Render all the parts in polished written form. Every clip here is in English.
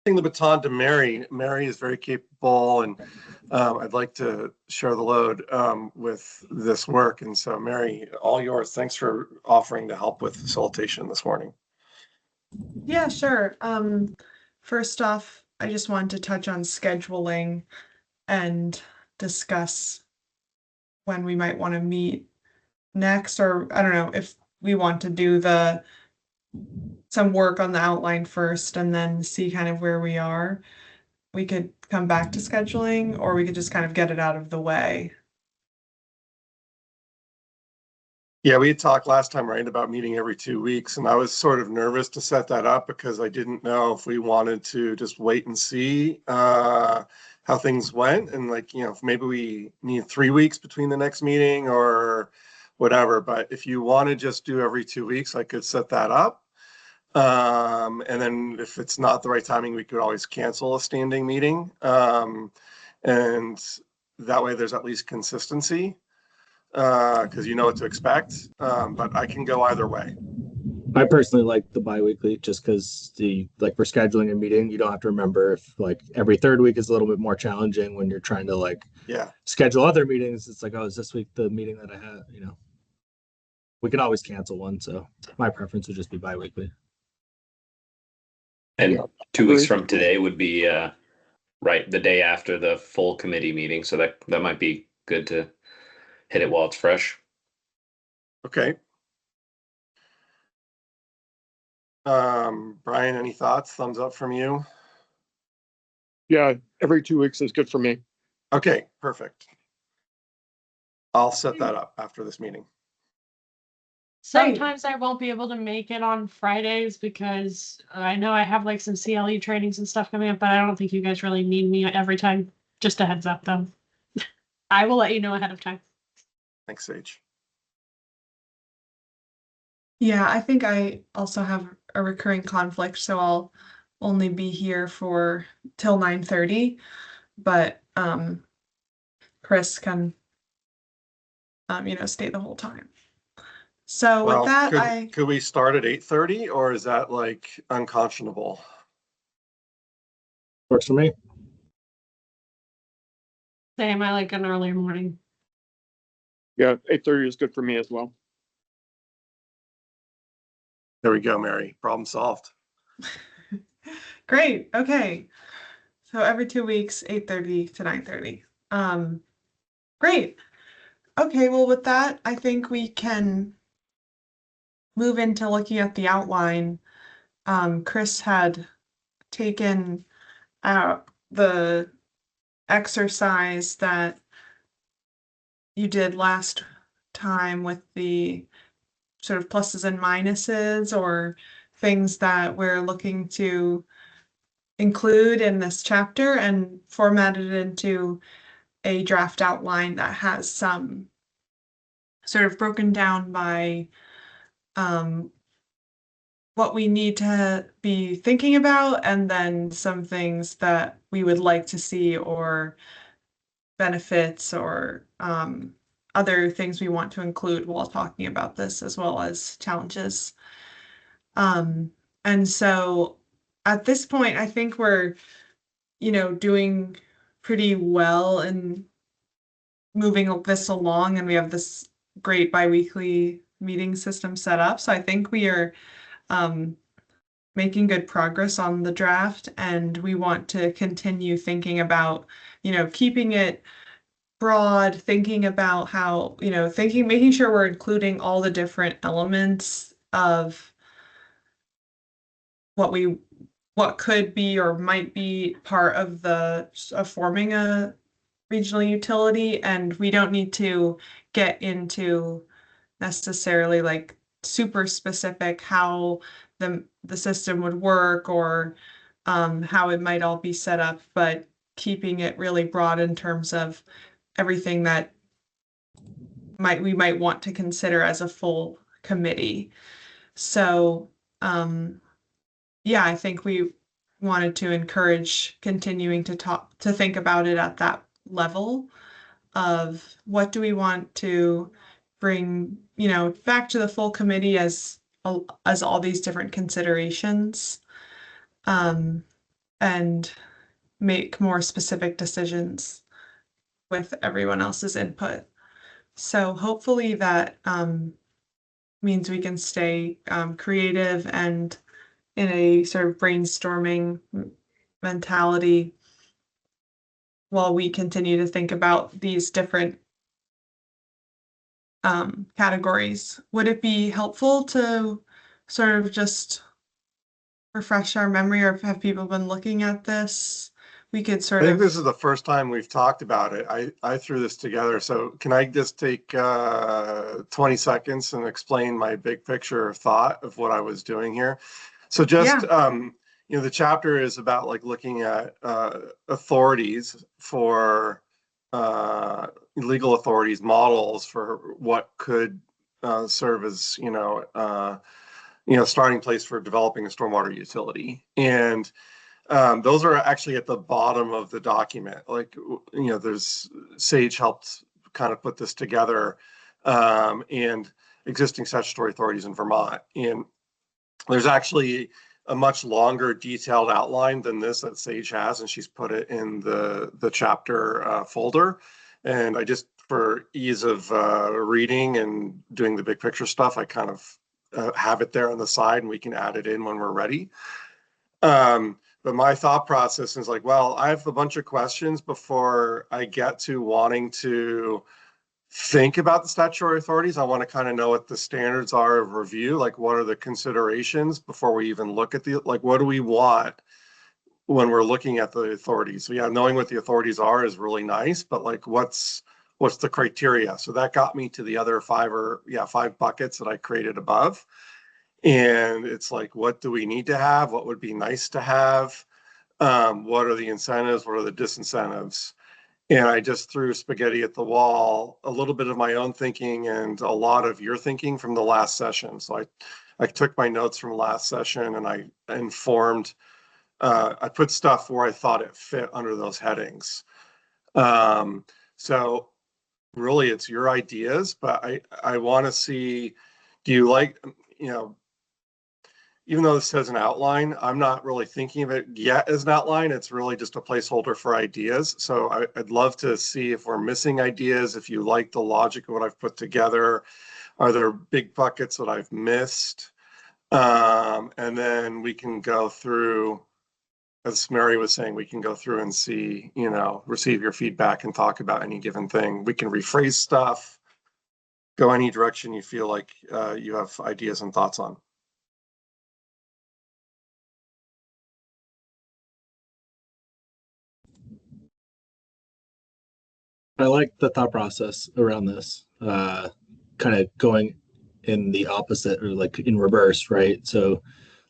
The baton to Mary. Mary is very capable, and I'd like to share the load with this work. And so, Mary, all yours. Thanks for offering to help with facilitation this morning. Yeah, sure. First off, I just wanted to touch on scheduling and discuss when we might want to meet next, or I don't know if we want to do some work on the outline first and then see kind of where we are. We could come back to scheduling, or we could just kind of get it out of the way. Yeah, we had talked last time, right, about meeting every 2 weeks, and I was sort of nervous to set that up because I didn't know if we wanted to just wait and see how things went, and like, if maybe we need 3 weeks between the next meeting or whatever. But if you want to just do every 2 weeks, I could set that up. And then if it's not the right timing, we could always cancel a standing meeting. And that way there's at least consistency. Because you know what to expect, but I can go either way. I personally like the bi-weekly just because for scheduling a meeting, you don't have to remember if like every third week is a little bit more challenging when you're trying to schedule other meetings. It's like, oh, is this week the meeting that I have? We can always cancel one. So my preference would just be bi-weekly. And 2 weeks from today would be right the day after the full committee meeting. So that might be good to hit it while it's fresh. Okay. Brian, any thoughts? Thumbs up from you? Yeah, every 2 weeks is good for me. Okay, perfect. I'll set that up after this meeting. Sometimes I won't be able to make it on Fridays because I know I have like some CLE trainings and stuff coming up, but I don't think you guys really need me every time. Just a heads up though. I will let you know ahead of time. Thanks, Sage. Yeah, I think I also have a recurring conflict, so I'll only be here for till 9:30, but Chris can stay the whole time. So with that, could we start at 8:30, or is that like unconscionable? Works for me. Same, I like an earlier morning. Yeah, 8:30 is good for me as well. There we go, Mary. Problem solved. Great. Okay. So every 2 weeks, 8:30 to 9:30. Great. Okay, well with that, I think we can move into looking at the outline. Chris had taken out the exercise that you did last time with the sort of pluses and minuses, or things that we're looking to include in this chapter, and formatted it into a draft outline that has some sort of broken down by what we need to be thinking about, and then some things that we would like to see, or benefits, or other things we want to include while talking about this, as well as challenges. And so at this point, I think we're, doing pretty well in moving this along, and we have this great biweekly meeting system set up. So I think we are making good progress on the draft, and we want to continue thinking about, keeping it broad, thinking about how, making sure we're including all the different elements of what could be or might be part of forming a regional utility. And we don't need to get into necessarily like super specific how the system would work, or how it might all be set up, but keeping it really broad in terms of everything that we might want to consider as a full committee. So yeah, I think we wanted to encourage continuing to think about it at that level of what do we want to bring, back to the full committee as all these different considerations. and make more specific decisions with everyone else's input. So hopefully that means we can stay creative and in a sort of brainstorming mentality while we continue to think about these different categories. Would it be helpful to sort of just refresh our memory, or have people been looking at this? We could I sort think of. this is the first time we've talked about it. I threw this together. So can I just take 20 seconds and explain my big picture thought of what I was doing here? So just, you know, the chapter is about like looking at authorities for legal authorities, models for what could serve as, starting place for developing a stormwater utility. And those are actually at the bottom of the document. Like, there's Sage helped kind of put this together, and existing statutory authorities in Vermont. And there's actually a much longer detailed outline than this that Sage has, and she's put it in the chapter folder. And I just, for ease of reading and doing the big picture stuff, I kind of have it there on the side, and we can add it in when we're ready. But my thought process is like, well, I have a bunch of questions before I get to wanting to think about the statutory authorities. I want to kind of know what the standards are of review, like what are the considerations before we even look at like, what do we want when we're looking at the authorities? So yeah, knowing what the authorities are is really nice, but like, what's the criteria? So that got me to the other five buckets that I created above. And it's like, what do we need to have? What would be nice to have? What are the incentives? What are the disincentives? And I just threw spaghetti at the wall, a little bit of my own thinking and a lot of your thinking from the last session. So I took my notes from last session and I informed, I put stuff where I thought it fit under those headings. So really it's your ideas, but I want to see, do you like, even though this says an outline, I'm not really thinking of it yet as an outline. It's really just a placeholder for ideas. So I'd love to see if we're missing ideas, if you like the logic of what I've put together. Are there big buckets that I've missed? And then we can go through, as Mary was saying, we can go through and see, receive your feedback and talk about any given thing. We can rephrase stuff, go any direction you feel like you have ideas and thoughts on. I like the thought process around this, kind of going in the opposite or like in reverse, right? So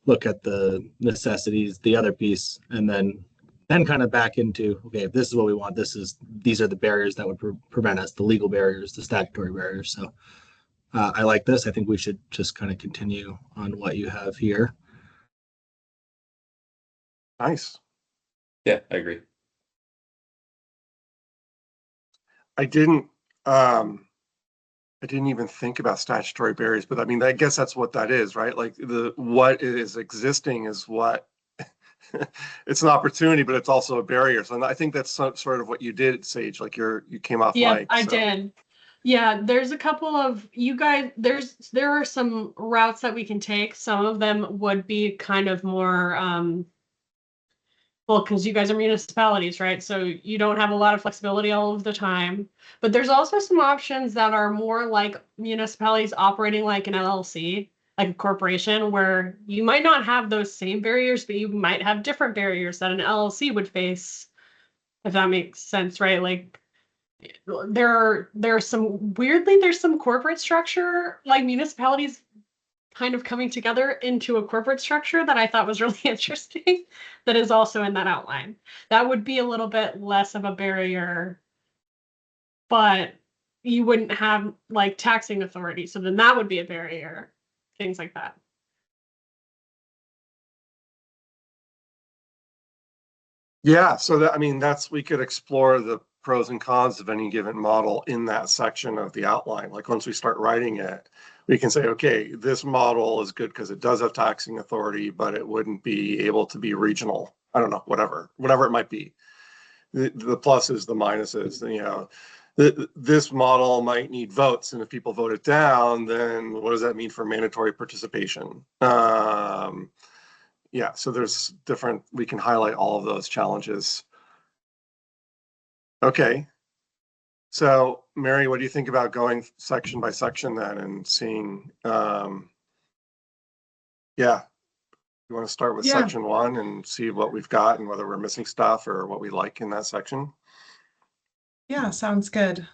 look at the necessities, the other piece, and then kind of back into, okay, if this is what we want, these are the barriers that would prevent us, the legal barriers, the statutory barriers. So I like this. I think we should just kind of continue on what you have here. Nice. Yeah, I agree. I didn't even think about statutory barriers, but I mean, I guess that's what that is, right? Like what is existing is what it's an opportunity, but it's also a barrier. So I think that's sort of what you did, Sage. Like you came off Yeah, mic. I did. Yeah, there's a couple of you guys, there are some routes that we can take. Some of them would be kind of more well, because you guys are municipalities, right? So you don't have a lot of flexibility all of the time. But there's also some options that are more like municipalities operating like an LLC, like a corporation, where you might not have those same barriers, but you might have different barriers that an LLC would face, if that makes sense, right? Like there's some corporate structure, like municipalities kind of coming together into a corporate structure that I thought was really interesting that is also in that outline. That would be a little bit less of a barrier, but you wouldn't have like taxing authority. So then that would be a barrier, things like that. Yeah. So we could explore the pros and cons of any given model in that section of the outline. Like once we start writing it, we can say, okay, this model is good because it does have taxing authority, but it wouldn't be able to be regional. I don't know, whatever it might be. The pluses, the minuses, you know, this model might need votes, and if people vote it down, then what does that mean for mandatory participation? Yeah, so there's different, we can highlight all of those challenges. Okay. So Mary, what do you think about going section by section then and seeing, yeah, you want to start with section 1 and see what we've got and whether we're missing stuff or what we like in that section? Yeah, sounds good.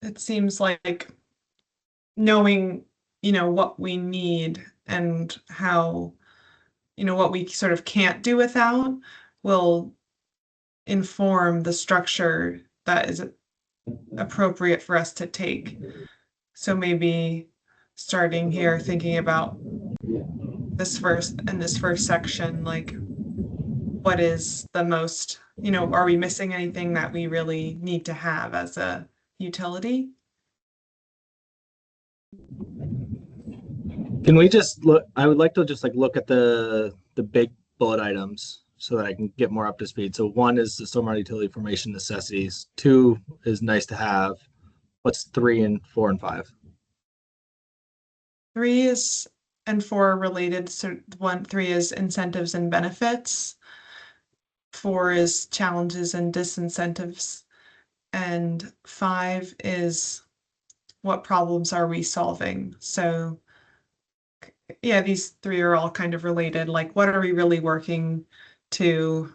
It seems like knowing, you know, what we need and how, you know, what we sort of can't do without will inform the structure that is appropriate for us to take. So maybe starting here, thinking about this first section, like what is the most, you know, are we missing anything that we really need to have as a utility? Can we just look? I would like to just like look at the big bullet items so that I can get more up to speed. So 1 is the stormwater utility formation necessities. 2 is nice to have. What's 3 and 4 and 5? 3 and 4 are related. So 3 is incentives and benefits. 4 is challenges and disincentives. And 5 is what problems are we solving? So yeah, these 3 are all kind of related. Like, what are we really working to,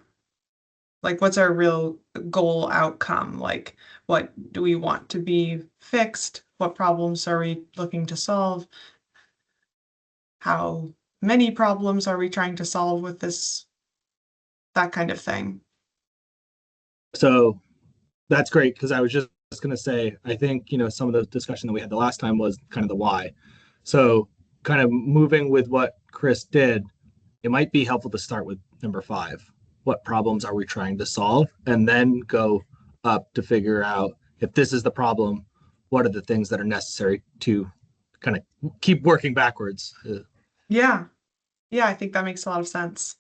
like, what's our real goal outcome? Like, what do we want to be fixed? What problems are we looking to solve? How many problems are we trying to solve with this? That kind of thing. So that's great, because I was just going to say, I think, you know, some of the discussion that we had the last time was kind of the why. So kind of moving with what Chris did, it might be helpful to start with number 5. What problems are we trying to solve? And then go up to figure out, if this is the problem, what are the things that are necessary to kind of keep working backwards. Yeah. Yeah, I think that makes a lot of sense.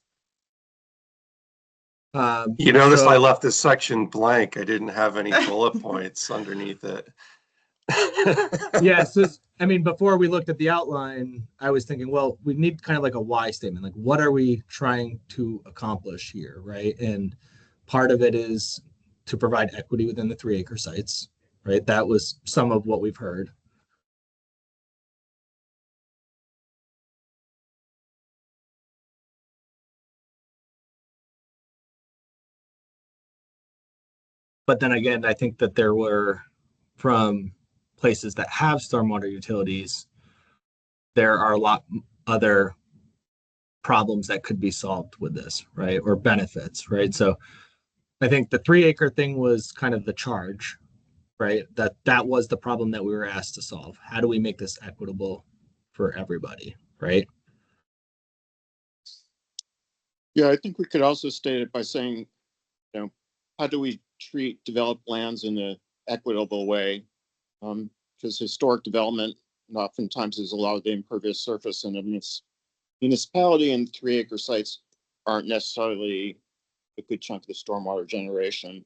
You notice I left this section blank. I didn't have any bullet points underneath it. Yeah, so I mean, before we looked at the outline, I was thinking, well, we need kind of like a why statement. Like, what are we trying to accomplish here, right? And part of it is to provide equity within the 3-acre sites, right? That was some of what we've heard. But then again, I think that there were, from places that have stormwater utilities, there are a lot other problems that could be solved with this, right? Or benefits, right? So I think the 3-acre thing was kind of the charge, right? That was the problem that we were asked to solve. How do we make this equitable for everybody, right? Yeah, I think we could also state it by saying, you know, how do we treat developed lands in an equitable way? Because historic development oftentimes is a lot of the impervious surface in a municipality, and 3-acre sites aren't necessarily a good chunk of the stormwater generation.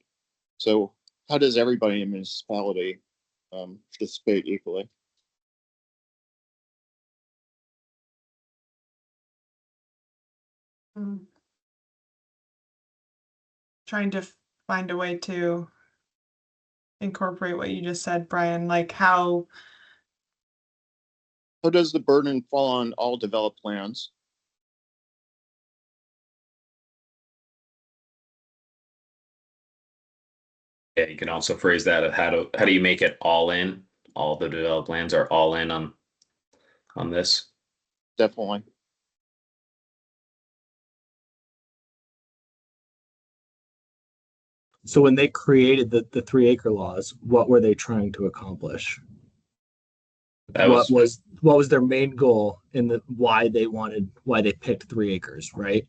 So how does everybody in a municipality participate equally? Trying to find a way to incorporate what you just said, Brian, like how does the burden fall on all developed lands? Yeah, you can also phrase that of how do you make it all in? All the developed lands are all in on this. Definitely. So when they created the 3-acre laws, what were they trying to accomplish? What was their main goal in why they picked 3 acres, right?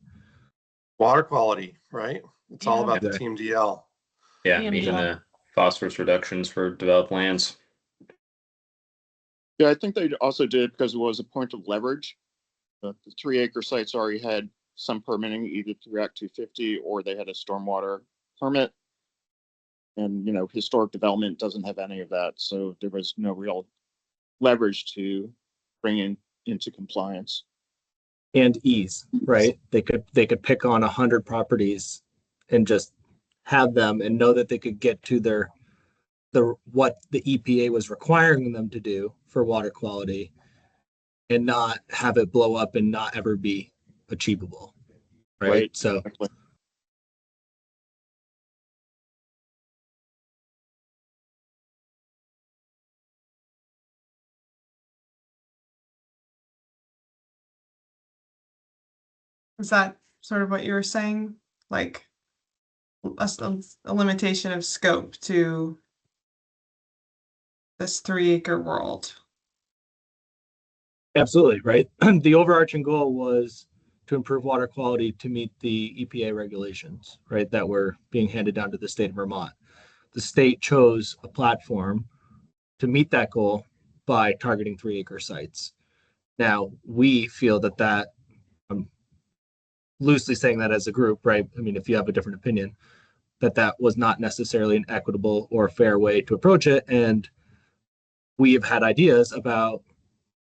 Water quality, right? It's all Yeah. about the TMDL. Yeah, Yeah, meeting yeah. the phosphorus reductions for developed lands. Yeah, I think they also did because it was a point of leverage. The 3-acre sites already had some permitting either through Act 250 or they had a stormwater permit. And, historic development doesn't have any of that. So there was no real leverage to bring into compliance. And ease, right? They could pick on 100 properties and just have them and know that they could get to what the EPA was requiring them to do for water quality and not have it blow up and not ever be achievable. Right. So Exactly. Is that sort of what you were saying? Like a limitation of scope to this 3-acre world? absolutely, right? The overarching goal was to improve water quality to meet the EPA regulations, right, that were being handed down to the state of Vermont. The state chose a platform to meet that goal by targeting 3-acre sites. Now, we feel that I'm loosely saying that as a group, right? I mean, if you have a different opinion, that was not necessarily an equitable or fair way to approach it. And we have had ideas about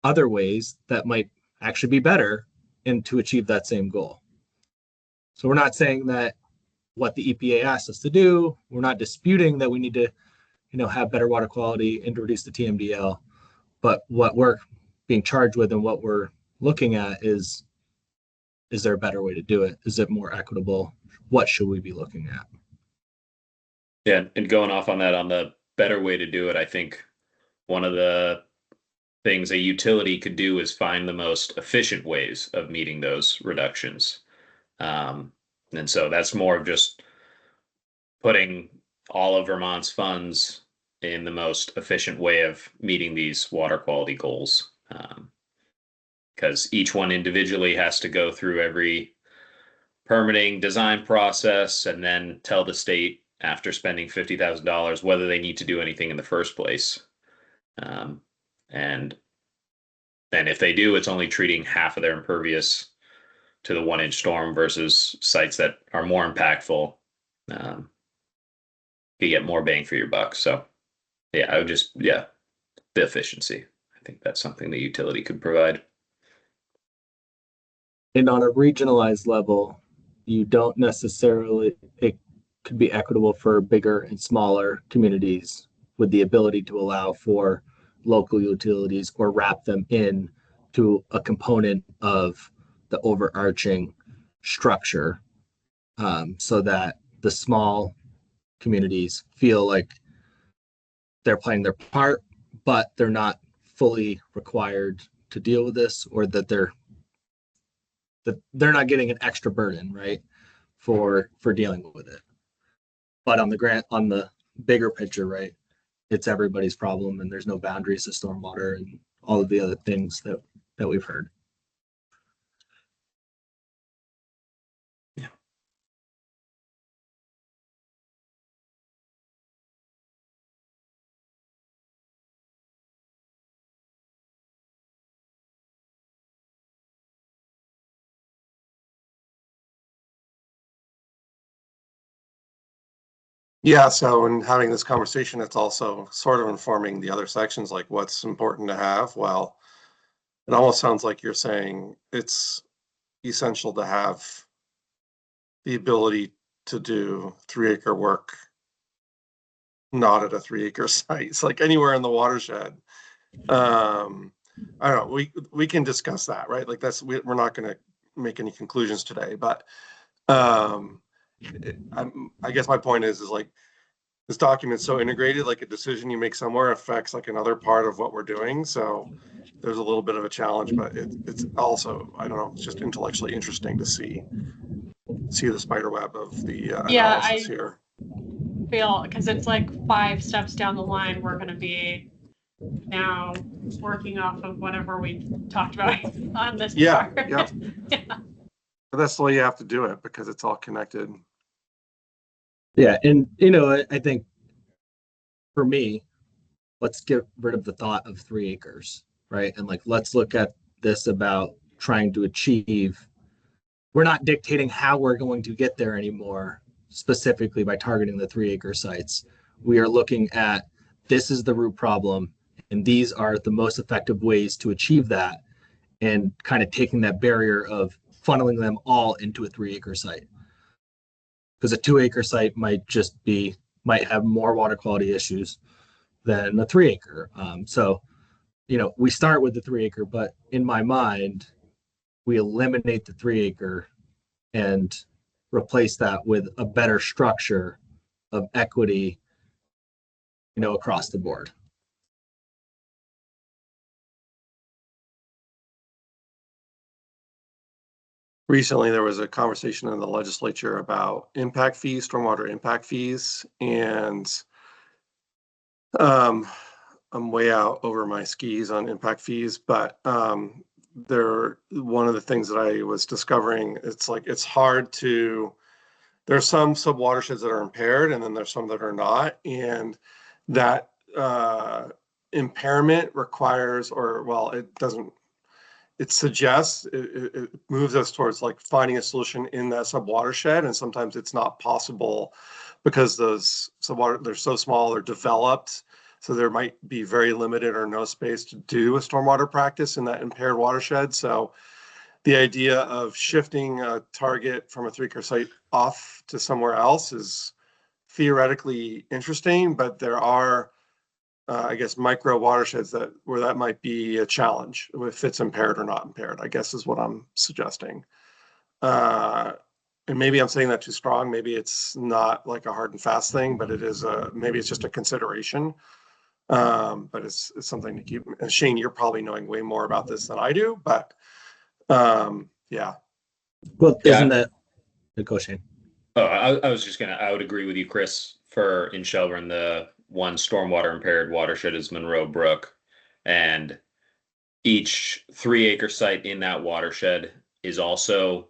other ways that might actually be better and to achieve that same goal. So we're not saying that what the EPA asked us to do, we're not disputing that we need to, have better water quality and to reduce the TMDL. But what we're being charged with and what we're looking at is there a better way to do it? Is it more equitable? What should we be looking at? Yeah, and going off on that, on the better way to do it, I think one of the things a utility could do is find the most efficient ways of meeting those reductions. And so that's more of just putting all of Vermont's funds in the most efficient way of meeting these water quality goals. Because each one individually has to go through every permitting design process and then tell the state after spending $50,000 whether they need to do anything in the first place. And then if they do, it's only treating half of their impervious to the 1-inch storm versus sites that are more impactful. You get more bang for your buck. So yeah, I would the efficiency. I think that's something the utility could provide. And on a regionalized level, you don't necessarily, it could be equitable for bigger and smaller communities with the ability to allow for local utilities or wrap them in to a component of the overarching structure, so that the small communities feel like they're playing their part, but they're not fully required to deal with this, or that they're not getting an extra burden, right, for dealing with it. But on the bigger picture, right, it's everybody's problem, and there's no boundaries to stormwater and all of the other things that we've heard. Yeah, so in having this conversation, it's also sort of informing the other sections, like what's important to have. Well, it almost sounds like you're saying it's essential to have the ability to do 3-acre work, not at a 3-acre site. It's like anywhere in the watershed. I don't know, we can discuss that, right? Like we're not going to make any conclusions today, but I guess my point is like, this document's so integrated, like a decision you make somewhere affects like another part of what we're doing. So there's a little bit of a challenge, but it's also, I don't know, it's just intellectually interesting to see the spider web of the analysis here. Feel because it's like 5 steps down the line, we're going to be now working off of whatever we talked about on this. Yeah, part. yeah. But that's the way you have to do it because it's all connected. Yeah, and you know, I think for me, let's get rid of the thought of 3 acres, right? And like, let's look at this about trying to achieve. We're not dictating how we're going to get there anymore, specifically by targeting the 3 acre sites. We are looking at this is the root problem, and these are the most effective ways to achieve that, and kind of taking that barrier of funneling them all into a 3 acre site. Because a 2 acre site might have more water quality issues than a 3 acre. So, you know, we start with the 3 acre, but in my mind, we eliminate the 3 acre and replace that with a better structure of equity, you know, across the board. Recently, there was a conversation in the legislature about impact fees, stormwater impact fees, and I'm way out over my skis on impact fees, but one of the things that I was discovering, it's hard to, there's some subwatersheds that are impaired, and then there's some that are not, and that impairment requires, or well, it doesn't. It suggests, it moves us towards like finding a solution in that subwatershed, and sometimes it's not possible because those subwater, they're so small, they're developed, so there might be very limited or no space to do a stormwater practice in that impaired watershed. So the idea of shifting a target from a 3 acre site off to somewhere else is theoretically interesting, but there are I guess micro watersheds where that might be a challenge if it's impaired or not impaired, I guess is what I'm suggesting. And maybe I'm saying that too strong. Maybe it's not like a hard and fast thing, but it is maybe it's just a consideration. But it's something to keep. And Shane, you're probably knowing way more about this than I do, but yeah. Well, isn't that go, Shane? Oh, I was just I would agree with you, Chris, in Shelburne, the one stormwater impaired watershed is Monroe Brook, and each 3 acre site in that watershed was also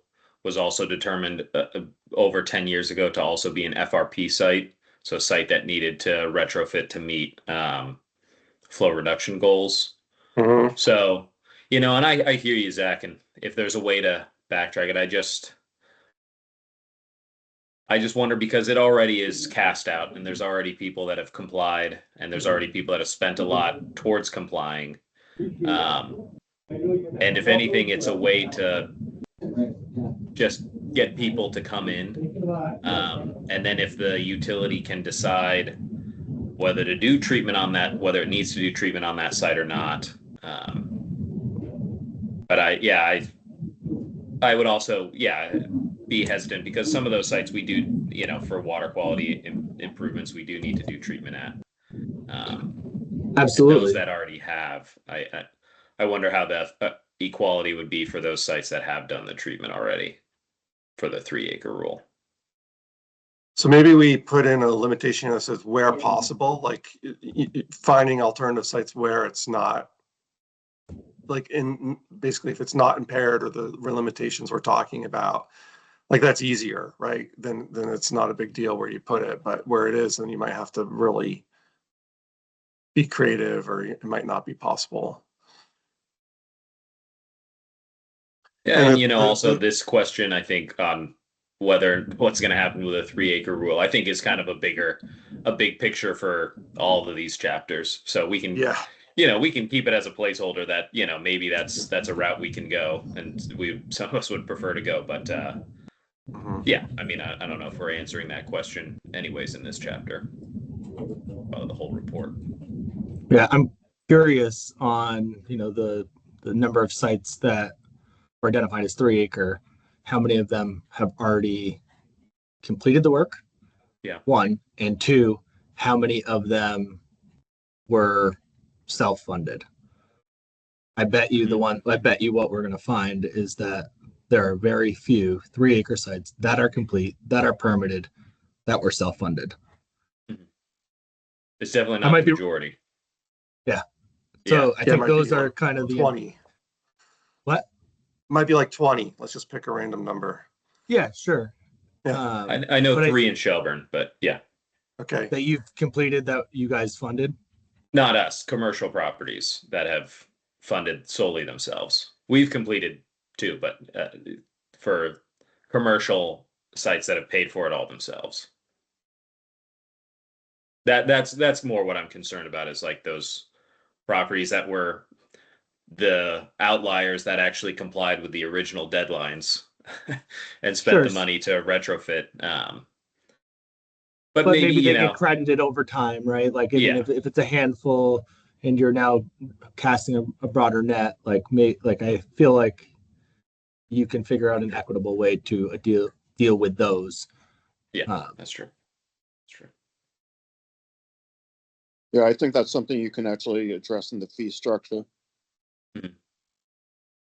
determined over 10 years ago to also be an FRP site, so a site that needed to retrofit to meet flow reduction goals. Mm-hmm. So, you know, and I hear you, Zach, and if there's a way to backtrack it, I just wonder, because it already is cast out and there's already people that have complied and there's already people that have spent a lot towards complying. And if anything, it's a way to just get people to come in. And then if the utility can decide whether to do treatment on that, whether it needs to do treatment on that site or not. But I would also, be hesitant, because some of those sites we do, you know, for water quality improvements, we do need to do treatment at. Absolutely. Those that already have, I wonder how the equality would be for those sites that have done the treatment already for the 3 acre rule. So maybe we put in a limitation that says where possible, like finding alternative sites where it's not, like basically if it's not impaired or the limitations we're talking about, like that's easier, right? Then it's not a big deal where you put it, but where it is, then you might have to really be creative, or it might not be possible. Yeah, and you know, also this question, I think, on what's going to happen with a 3 acre rule, I think is kind of a big picture for all of these chapters. So we can, you know, we can keep it as a placeholder that, you know, maybe that's a route we can go, and some of us would prefer to go, but yeah, I mean, I don't know if we're answering that question anyways in this chapter of the whole report. Yeah, I'm curious on, you know, the number of sites that were identified as 3 acre. How many of them have already completed the work? Yeah. 1, and 2, how many of them were self-funded? I bet you what we're going to find is that there are very few 3 acre sites that are complete, that are permitted, that were self-funded. It's definitely not the majority. Yeah. So I think those are kind of 20. What? Might be like 20. Let's just pick a random number. Yeah, sure. Yeah. I know but 3 in Shelburne, but yeah, Okay. that you've completed that you guys funded. not us, commercial properties that have funded solely themselves. We've completed 2, but for commercial sites that have paid for it all themselves. That's more what I'm concerned about, is like those properties that were the outliers that actually complied with the original deadlines and spent the Sure. money to retrofit. But But maybe, maybe you they know, get credited over time, right? Like, I mean, Yeah. if it's a handful and you're now casting a broader net, like I feel like you can figure out an equitable way to deal with those. yeah, that's true. That's true. Yeah, I think that's something you can actually address in the fee structure.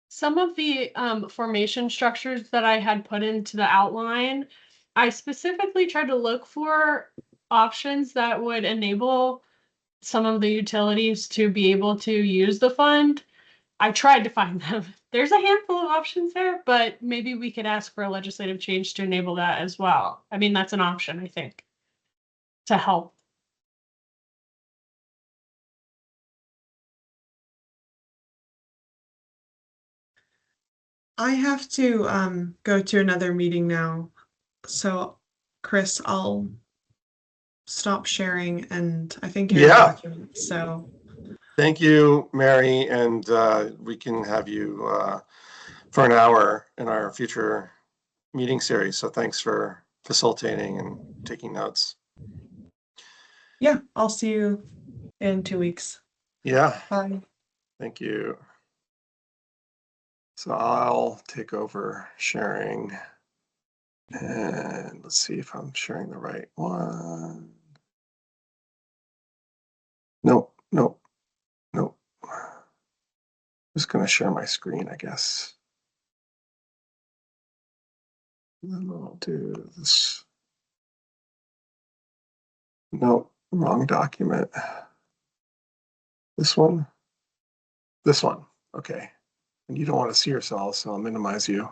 Some of the formation structures that I had put into the outline, I specifically tried to look for options that would enable some of the utilities to be able to use the fund. I tried to find them. There's a handful of options there, but maybe we could ask for a legislative change to enable that as well. I mean, that's an option, I think, to help. I have to go to another meeting now. So Chris, I'll stop sharing, and I think you're in Yeah. documents. So Thank you, Mary, and we can have you for an hour in our future meeting series. So thanks for facilitating and taking notes. yeah, I'll see you in 2 weeks. Yeah, Bye. thank you. So I'll take over sharing. And let's see if I'm sharing the right one. Nope, nope, nope. Just going to share my screen, I guess. And then I'll do this. Nope, wrong document. This one? This one. Okay. And you don't want to see yourself, so I'll minimize you.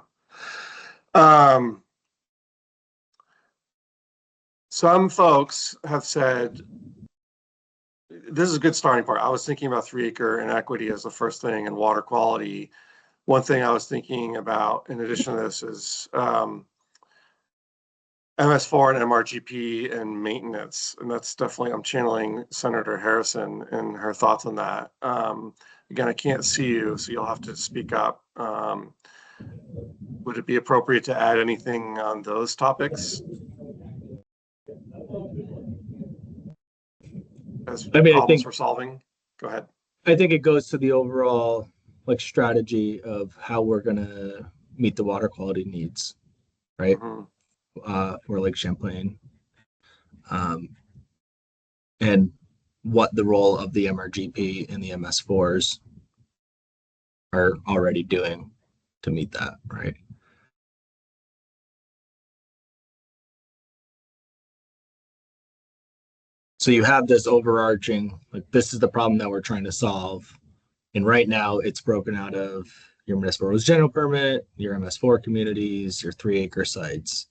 Some folks have said, this is a good starting point. I was thinking about 3-acre inequity as the first thing, and water quality. One thing I was thinking about in addition to this is MS4 and MRGP and maintenance. And that's definitely, I'm channeling Senator Harrison and her thoughts on that. Again, I can't see you, so you'll have to speak up. Would it be appropriate to add anything on those topics? As I mean, problems we're solving? Go ahead. I think it goes to the overall like strategy of how we're gonna meet the water quality needs, right? For Lake Champlain, and what the role of the MRGP and the MS4s are already doing to meet that, right? So you have this overarching, like, this is the problem that we're trying to solve. And right now it's broken out of your municipal roads general permit, your MS4 communities, your 3-acre sites.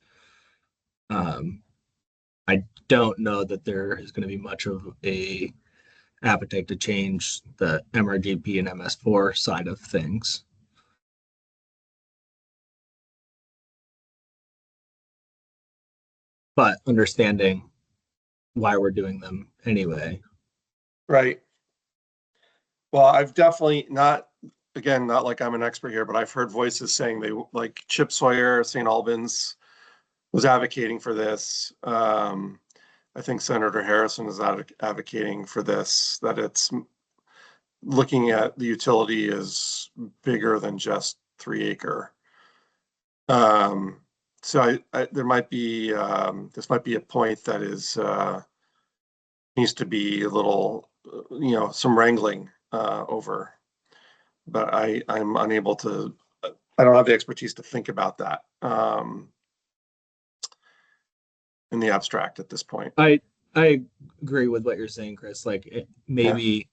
I don't know that there is going to be much of a appetite to change the MRGP and MS4 side of things. But understanding why we're doing them anyway. Right. Well, I've definitely not, again, not like I'm an expert here, but I've heard voices saying they, like Chip Sawyer, St. Albans was advocating for this. I think Senator Harrison is advocating for this, that it's looking at the utility as bigger than just 3-acre. So there might be, this might be a point that is, needs to be a little, some wrangling over, but I'm unable to, I don't have the expertise to think about that in the abstract at this point. I agree with what you're saying, Chris. Like, maybe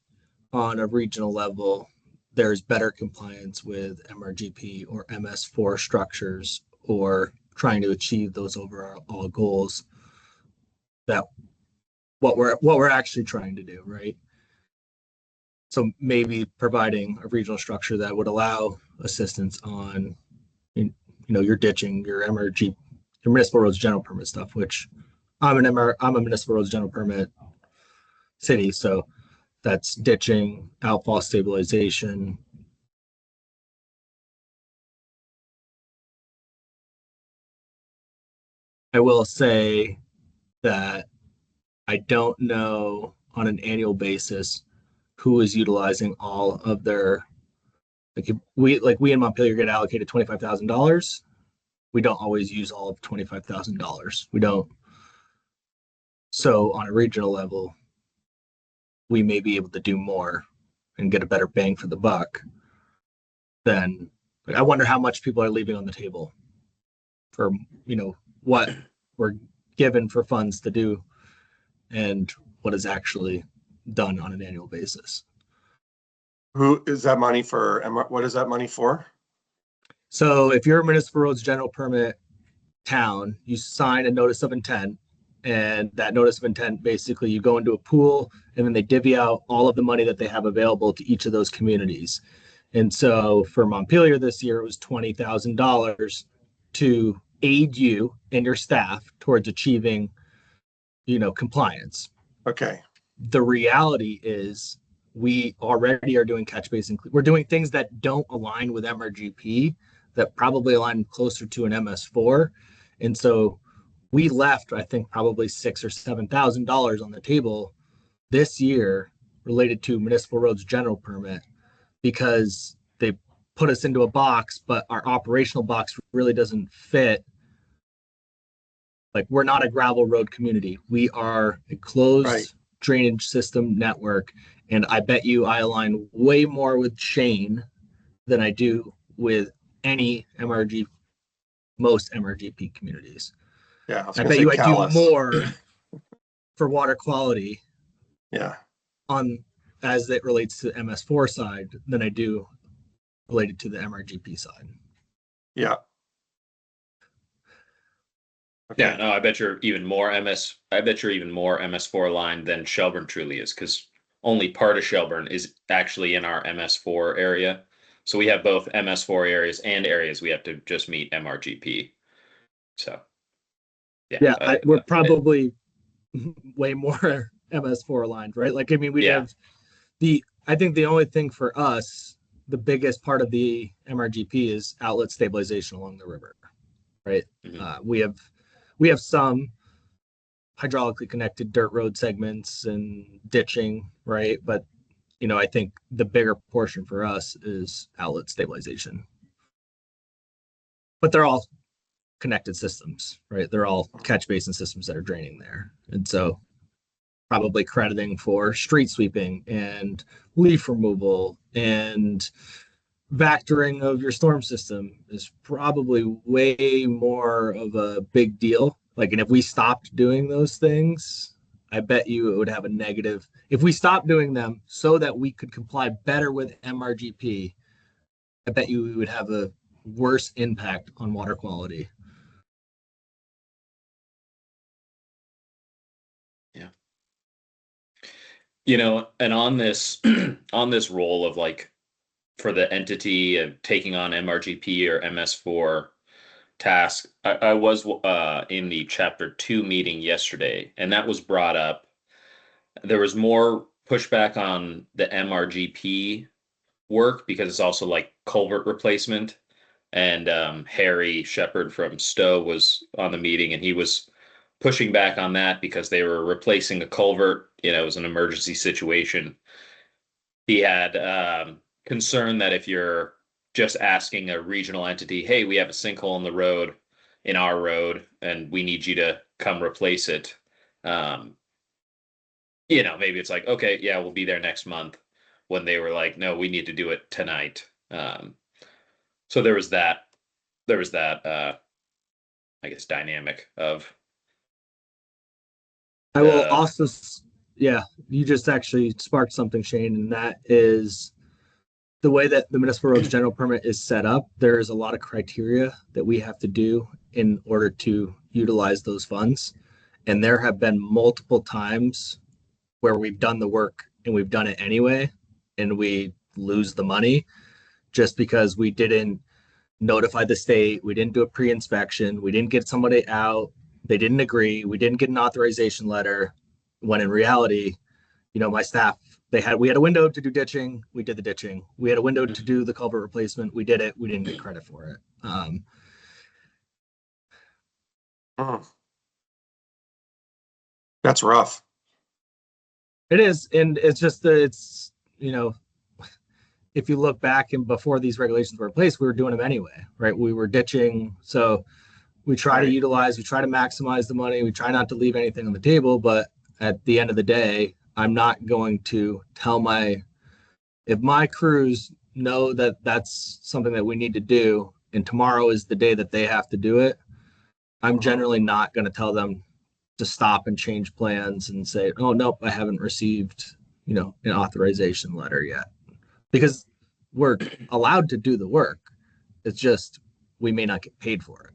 on a regional level, there's better compliance with MRGP or MS4 structures or trying to achieve those overall goals, that what we're actually trying to do, right? So maybe providing a regional structure that would allow assistance on, your ditching, your MRG, your municipal roads general permit stuff, which I'm a municipal roads general permit city, so that's ditching, outfall stabilization. I will say that I don't know on an annual basis who is utilizing all of their, we in Montpelier get allocated $25,000. We don't always use all of $25,000. We don't. So on a regional level, we may be able to do more and get a better bang for the buck. Then I wonder how much people are leaving on the table for, what we're given for funds to do and what is actually done on an annual basis. Who is that money for? And what is that money for? So if you're a municipal roads general permit town, you sign a notice of intent, and that notice of intent, basically you go into a pool and then they divvy out all of the money that they have available to each of those communities. And so for Montpelier this year, it was $20,000 to aid you and your staff towards achieving, compliance. Okay. The reality is we already are doing catch basin. We're doing things that don't align with MRGP, that probably align closer to an MS4. And so we left, I think, probably $6,000 or $7,000 on the table this year related to municipal roads general permit, because they put us into a box, but our operational box really doesn't fit. Like, we're not a gravel road community. We are a closed drainage system network. And I bet you I align way more with Shane than I do with any most MRGP communities. Yeah, I bet you I do more for water quality. Yeah. As it relates to the MS4 side than I do related to the MRGP side. Yeah. Okay. Yeah, no, I bet you're even more MS4 aligned than Shelburne truly is, because only part of Shelburne is actually in our MS4 area. So we have both MS4 areas and areas we have to just meet MRGP. So yeah, we're probably way more MS4 aligned, right? Like, I mean, we have I think the only thing for us, the biggest part of the MRGP is outlet stabilization along the river, right? Mm-hmm. We have some hydraulically connected dirt road segments and ditching, right? But, I think the bigger portion for us is outlet stabilization. But they're all connected systems, right? They're all catch basin systems that are draining there. And so probably crediting for street sweeping and leaf removal and vectoring of your storm system is probably way more of a big deal. Like, and if we stopped doing those things, I bet you it would have a negative. If we stopped doing them so that we could comply better with MRGP, I bet you we would have a worse impact on water quality. Yeah. And on this on this role of, like, for the entity of taking on MRGP or MS4 task, I was in the chapter 2 meeting yesterday, and that was brought up. There was more pushback on the MRGP work because it's also like culvert replacement. And Harry Shepard from Stowe was on the meeting, and he was pushing back on that because they were replacing a culvert. It was an emergency situation. He had concern that if you're just asking a regional entity, hey, we have a sinkhole in the road, in our road, and we need you to come replace it. Maybe it's like, okay, yeah, we'll be there next month, when they were like, no, we need to do it tonight. So there was that, I guess, dynamic of. I will also, you just actually sparked something, Shane, and that is the way that the municipal roads general permit is set up, there's a lot of criteria that we have to do in order to utilize those funds. And there have been multiple times where we've done the work and we've done it anyway, and we lose the money just because we didn't notify the state, we didn't do a pre-inspection, we didn't get somebody out, they didn't agree, we didn't get an authorization letter, when in reality, my staff, we had a window to do ditching, we did the ditching. We had a window to do the culvert replacement, we did it, we didn't get credit for it. That's rough. It is, and it's just if you look back and before these regulations were in place, we were doing them anyway, right? We were ditching, so we try to utilize, we try to maximize the money, we try not to leave anything on the table, but at the end of the day, I'm not going to tell if my crews know that that's something that we need to do, and tomorrow is the day that they have to do it, I'm generally not going to tell them to stop and change plans and say, oh, nope, I haven't received, an authorization letter yet. Because we're allowed to do the work. It's just, we may not get paid for it.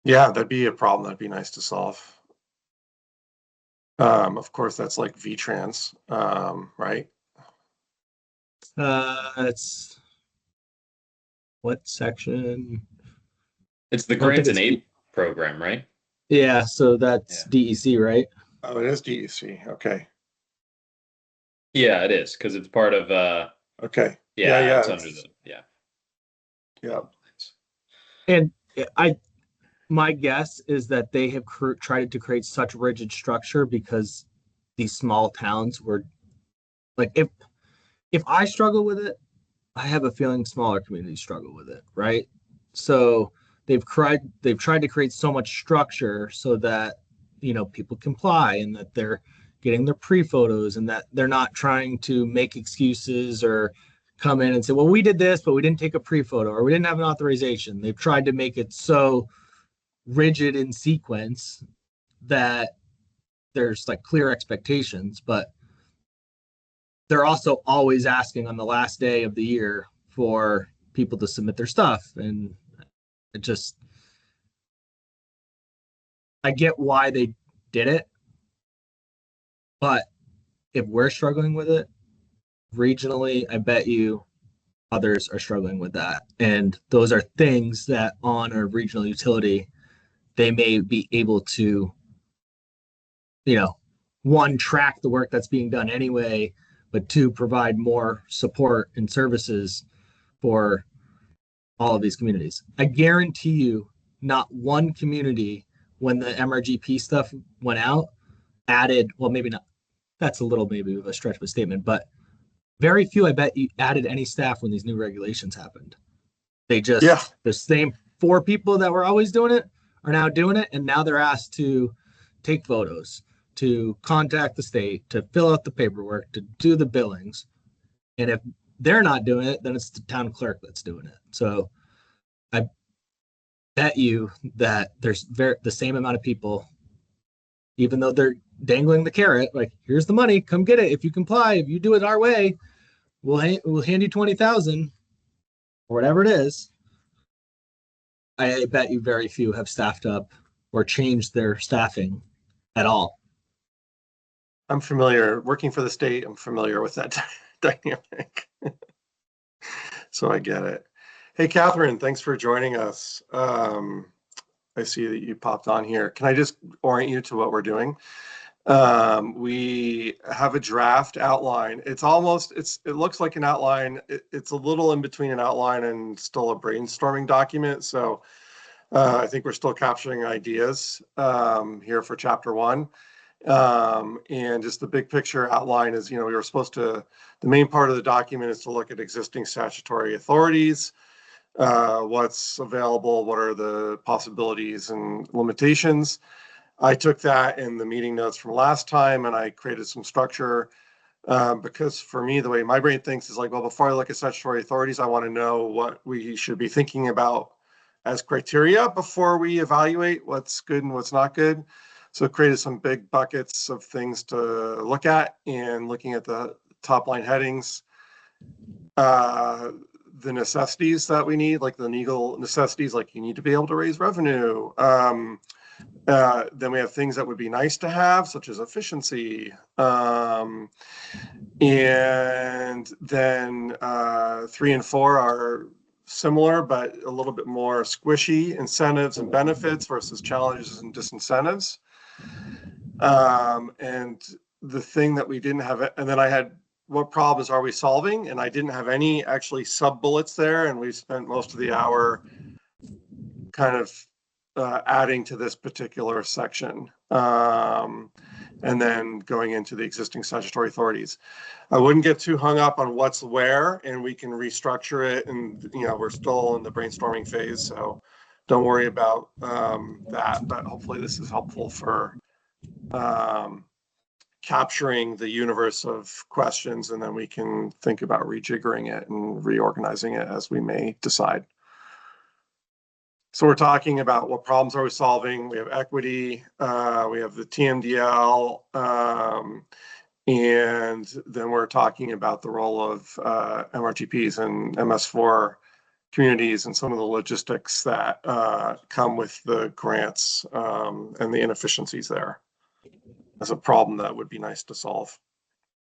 Yeah, that'd be a problem. That'd be nice to solve. Of course, that's like VTrans, right? It's what section? It's the grants and aid program, right? Yeah, so that's DEC, right? Oh, it is DEC. Okay. Yeah, it is, because it's part of okay. Yeah, it's under the yeah. And my guess is that they have tried to create such rigid structure because these small towns were like, if I struggle with it, I have a feeling smaller communities struggle with it, right? So they've tried to create so much structure so that people comply and that they're getting their pre-photos and that they're not trying to make excuses or come in and say, well, we did this, but we didn't take a pre-photo or we didn't have an authorization. They've tried to make it so rigid in sequence that there's like clear expectations, but they're also always asking on the last day of the year for people to submit their stuff. And it just, I get why they did it, but if we're struggling with it regionally, I bet you others are struggling with that. And those are things that on a regional utility, they may be able to, one, track the work that's being done anyway, but two, provide more support and services for all of these communities. I guarantee you, not one community, when the MRGP stuff went out, added, well, maybe not, that's a little maybe of a stretch of a statement, but very few, I bet, you added any staff when these new regulations happened. They just, the same 4 people that were always doing it are now doing it, and now they're asked to take photos, to contact the state, to fill out the paperwork, to do the billings. And if they're not doing it, then it's the town clerk that's doing it. So I bet you that there's the same amount of people, even though they're dangling the carrot, like, here's the money, come get it. If you comply, if you do it our way, we'll hand you 20,000 or whatever it is. I bet you very few have staffed up or changed their staffing at all. I'm familiar, working for the state, I'm familiar with that dynamic. So I get it. Hey, Catherine, thanks for joining us. I see that you popped on here. Can I just orient you to what we're doing? We have a draft outline. It looks like an outline. It's a little in between an outline and still a brainstorming document. So I think we're still capturing ideas here for chapter 1. And just the big picture outline is, we were supposed to, the main part of the document is to look at existing statutory authorities, what's available, what are the possibilities and limitations. I took that in the meeting notes from last time and I created some structure because for me, the way my brain thinks is like, well, before I look at statutory authorities, I want to know what we should be thinking about as criteria before we evaluate what's good and what's not good. So it created some big buckets of things to look at, and looking at the top line headings. The necessities that we need, like the legal necessities, like you need to be able to raise revenue. Then we have things that would be nice to have, such as efficiency. And then 3 and 4 are similar, but a little bit more squishy: incentives and benefits versus challenges and disincentives. And the thing that we didn't have, and then I had, what problems are we solving? And I didn't have any actually sub bullets there. And we spent most of the hour kind of adding to this particular section. And then going into the existing statutory authorities. I wouldn't get too hung up on what's where, and we can restructure it. And, we're still in the brainstorming phase, so don't worry about that. But hopefully this is helpful for capturing the universe of questions, and then we can think about rejiggering it and reorganizing it as we may decide. So we're talking about what problems are we solving. We have equity, we have the TMDL, and then we're talking about the role of MRGPs and MS4 communities and some of the logistics that come with the grants and the inefficiencies there. As a problem that would be nice to solve.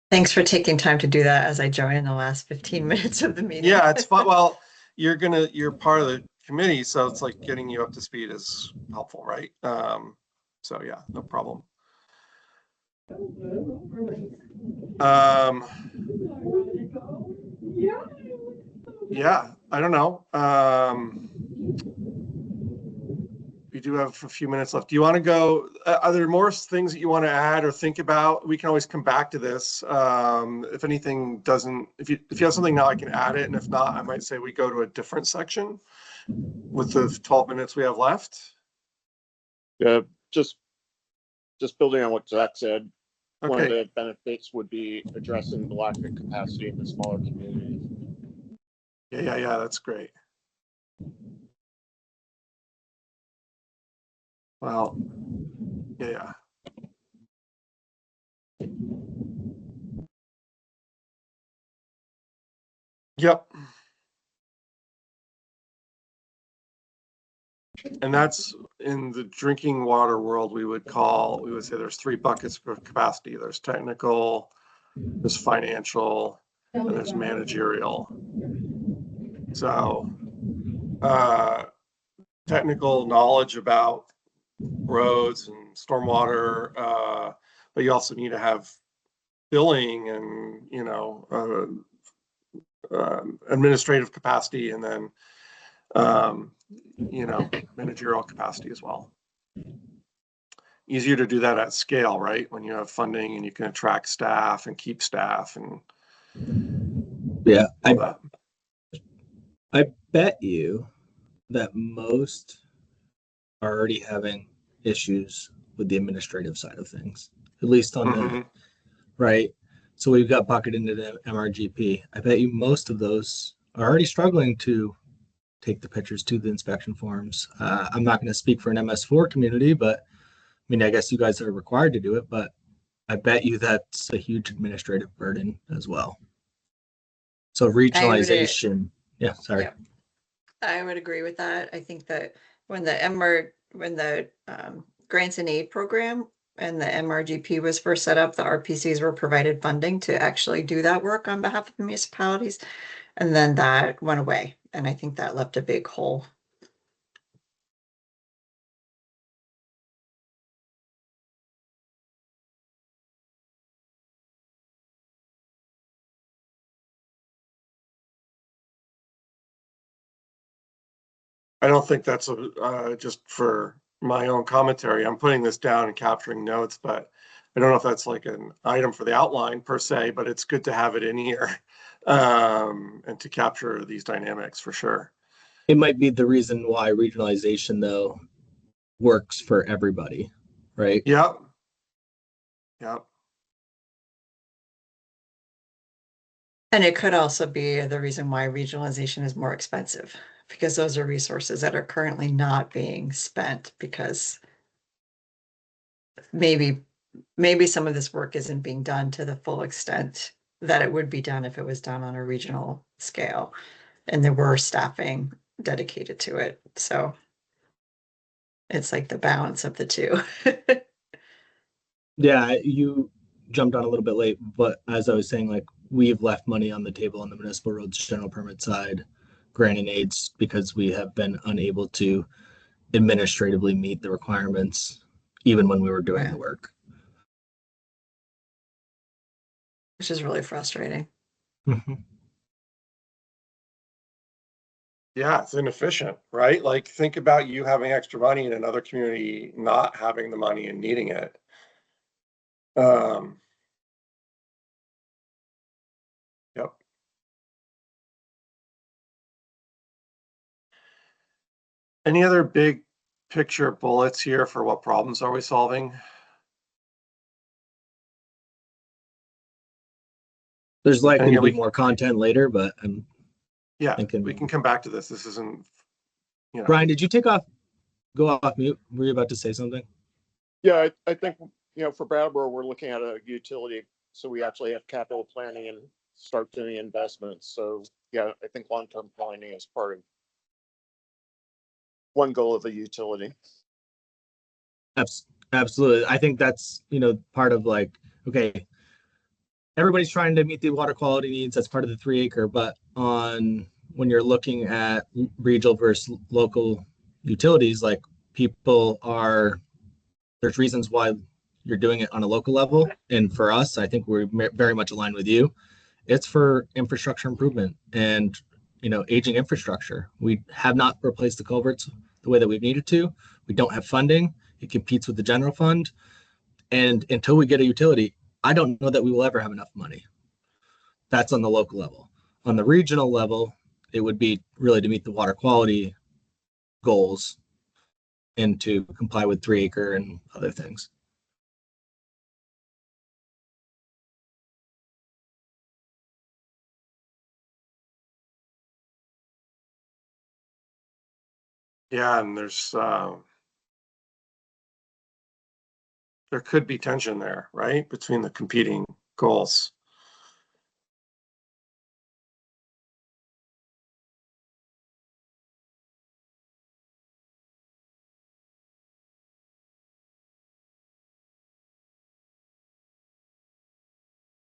Thanks for taking time to do that as I join in the last 15 minutes of the meeting. Yeah, it's fun. Well, you're part of the committee, so it's like getting you up to speed is helpful, right? So yeah, no problem. Yeah, I don't know. We do have a few minutes left. Do you want to go? Are there more things that you want to add or think about? We can always come back to this. If anything doesn't, if you have something now, I can add it. And if not, I might say we go to a different section with the 12 minutes we have left. Yeah, just building on what Zach said. Okay. One of the benefits would be addressing the lack of capacity in the smaller communities. Yeah, that's great. Well, yeah. Yep. And that's in the drinking water world, we would say there's 3 buckets of capacity. There's technical, there's financial, and there's managerial. So technical knowledge about roads and stormwater, but you also need to have billing and administrative capacity, and then managerial capacity as well. Easier to do that at scale, right? When you have funding and you can attract staff and keep staff and yeah. I bet you that most are already having issues with the administrative side of things, at least on the right. So we've got bucketed into the MRGP. I bet you most of those are already struggling to take the pictures to the inspection forms. I'm not going to speak for an MS4 community, but I mean, I guess you guys are required to do it, but I bet you that's a huge administrative burden as well. So regionalization. Yeah, sorry. Yeah, I would agree with that. I think that when the grants and aid program and the MRGP was first set up, the RPCs were provided funding to actually do that work on behalf of the municipalities. And then that went away. And I think that left a big hole. I don't think that's just for my own commentary. I'm putting this down and capturing notes, but I don't know if that's like an item for the outline per se, but it's good to have it in here and to capture these dynamics for sure. It might be the reason why regionalization, though, works for everybody, right? Yep. And it could also be the reason why regionalization is more expensive, because those are resources that are currently not being spent because maybe some of this work isn't being done to the full extent that it would be done if it was done on a regional scale. And there were staffing dedicated to it. So it's like the balance of the two. Yeah, you jumped on a little bit late, but as I was saying, like we've left money on the table on the municipal roads general permit side, granting aids because we have been unable to administratively meet the requirements, even when we were doing the work. Which is really frustrating. Yeah, it's inefficient, right? Like think about you having extra money and another community not having the money and needing it. Yep. Any other big picture bullets here for what problems are we solving? There's likely to be more content later, but I'm thinking we can come back to this. This isn't, you know. Brian, did you go off mute? Were you about to say something? Yeah, I think, for Brattleboro, we're looking at a utility, so we actually have capital planning and start doing investments. So yeah, I think long-term planning is part of one goal of a utility. Absolutely. I think that's, part of like, okay, everybody's trying to meet the water quality needs. That's part of the 3 acre, but when you're looking at regional versus local utilities, like there's reasons why you're doing it on a local level. And for us, I think we're very much aligned with you. It's for infrastructure improvement and, aging infrastructure. We have not replaced the culverts the way that we've needed to. We don't have funding. It competes with the general fund. And until we get a utility, I don't know that we will ever have enough money. That's on the local level. On the regional level, it would be really to meet the water quality goals and to comply with 3 acre and other things. Yeah, and there could be tension there, right? Between the competing goals.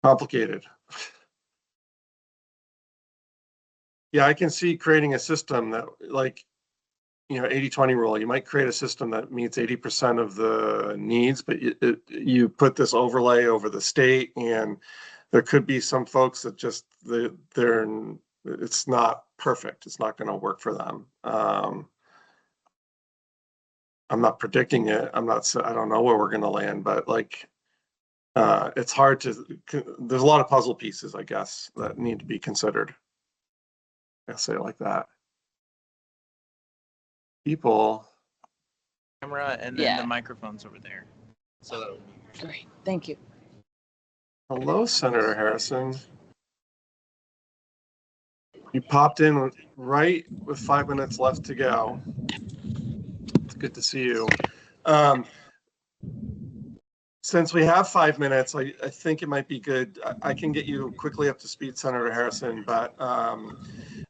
Complicated. Yeah, I can see creating a system that, like, 80-20 rule, you might create a system that meets 80% of the needs, but you put this overlay over the state, and there could be some folks that just it's not perfect. It's not going to work for them. I'm not predicting it. I don't know where we're going to land, but like, it's hard there's a lot of puzzle pieces, I guess, that need to be considered. I'll say it like that. People. Camera and then the microphone's over there. So great. Thank you. Hello, Senator Harrison. You popped in right with 5 minutes left to go. It's good to see you. Since we have 5 minutes, I think it might be good. I can get you quickly up to speed, Senator Harrison, but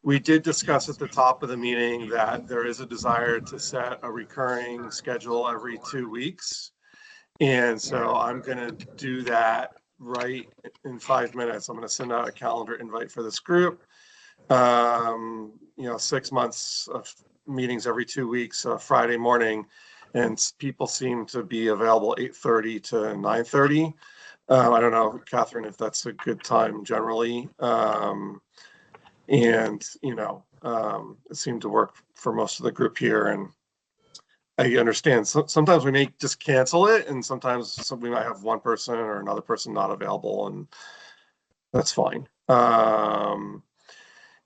we did discuss at the top of the meeting that there is a desire to set a recurring schedule every 2 weeks. And so I'm going to do that right in 5 minutes. I'm going to send out a calendar invite for this group. 6 months of meetings every 2 weeks, Friday morning. And people seem to be available 8:30 to 9:30. I don't know, Catherine, if that's a good time generally. It seemed to work for most of the group here. And I understand sometimes we may just cancel it, and sometimes we might have one person or another person not available, and that's fine.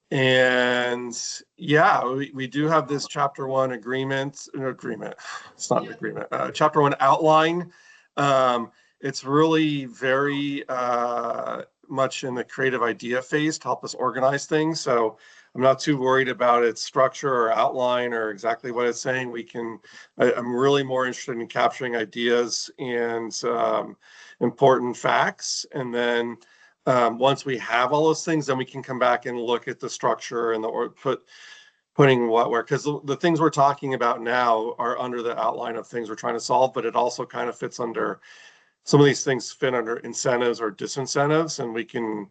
And yeah, we do have this chapter 1 agreement. It's not an agreement. Chapter 1 outline. It's really very much in the creative idea phase to help us organize things. So I'm not too worried about its structure or outline or exactly what it's saying. I'm really more interested in capturing ideas and important facts. And then once we have all those things, then we can come back and look at the structure and putting what where, because the things we're talking about now are under the outline of things we're trying to solve, but it also kind of fits under, some of these things fit under incentives or disincentives, and we can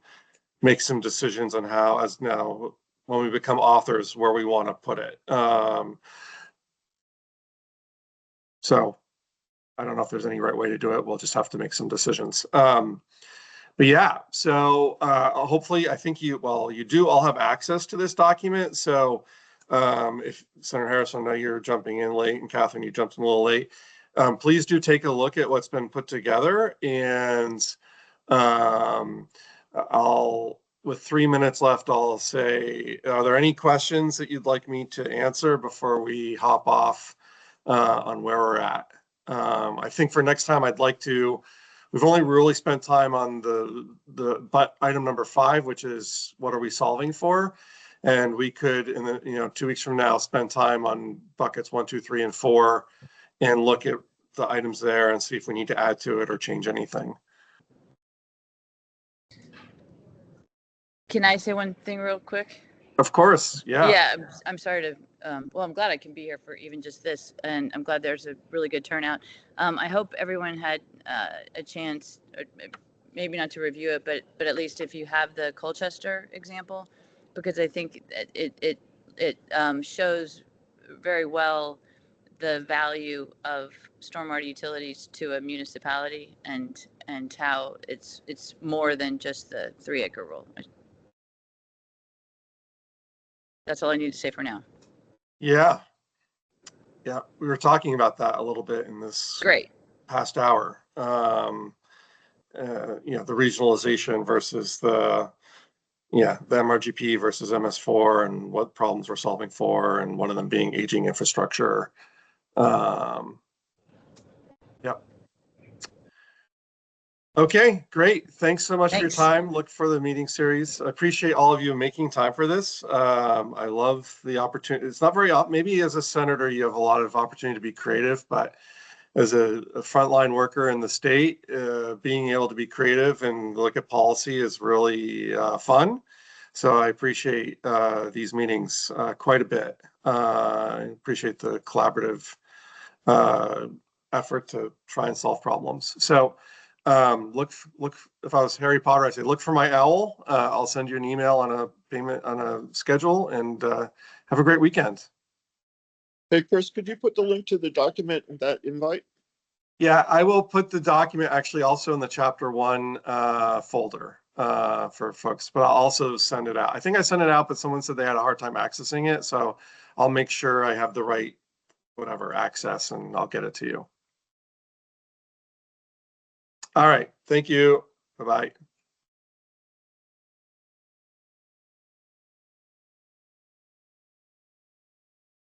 make some decisions on how, as now when we become authors, where we want to put it. So I don't know if there's any right way to do it. We'll just have to make some decisions. But yeah, so hopefully, I think you do all have access to this document. So if Senator Harris, I know you're jumping in late, and Catherine, you jumped in a little late. Please do take a look at what's been put together, and with 3 minutes left, I'll say, are there any questions that you'd like me to answer before we hop off on where we're at? I think for next time, we've only really spent time on the item number 5, which is what are we solving for? And we could, in the 2 weeks from now, spend time on buckets 1, 2, 3, and 4, and look at the items there and see if we need to add to it or change anything. Can I say one thing real quick? Of course, yeah. Yeah, I'm sorry to, well, I'm glad I can be here for even just this, and I'm glad there's a really good turnout. I hope everyone had a chance, maybe not to review it, but at least if you have the Colchester example, because I think it shows very well the value of stormwater utilities to a municipality, and how it's more than just the 3-acre rule. That's all I need to say for now. Yeah. Yeah, we were talking about that a little bit in this past hour. The regionalization versus the MRGP versus MS4, and what problems we're solving for, and one of them being aging infrastructure. Yep. Okay, great. Thanks so much for your time. Look for the meeting series. I appreciate all of you making time for this. I love the opportunity. It's not very, maybe as a senator, you have a lot of opportunity to be creative, but as a frontline worker in the state, being able to be creative and look at policy is really fun. So I appreciate these meetings quite a bit. I appreciate the collaborative effort to try and solve problems. So look, if I was Harry Potter, I'd say, look for my owl. I'll send you an email on a payment, on a schedule, and have a great weekend. Hey, Chris, could you put the link to the document in that invite? Yeah, I will put the document actually also in the chapter 1 folder for folks, but I'll also send it out. I think I sent it out, but someone said they had a hard time accessing it. So I'll make sure I have the right, access, and I'll get it to you. All right. Thank you. Bye-bye.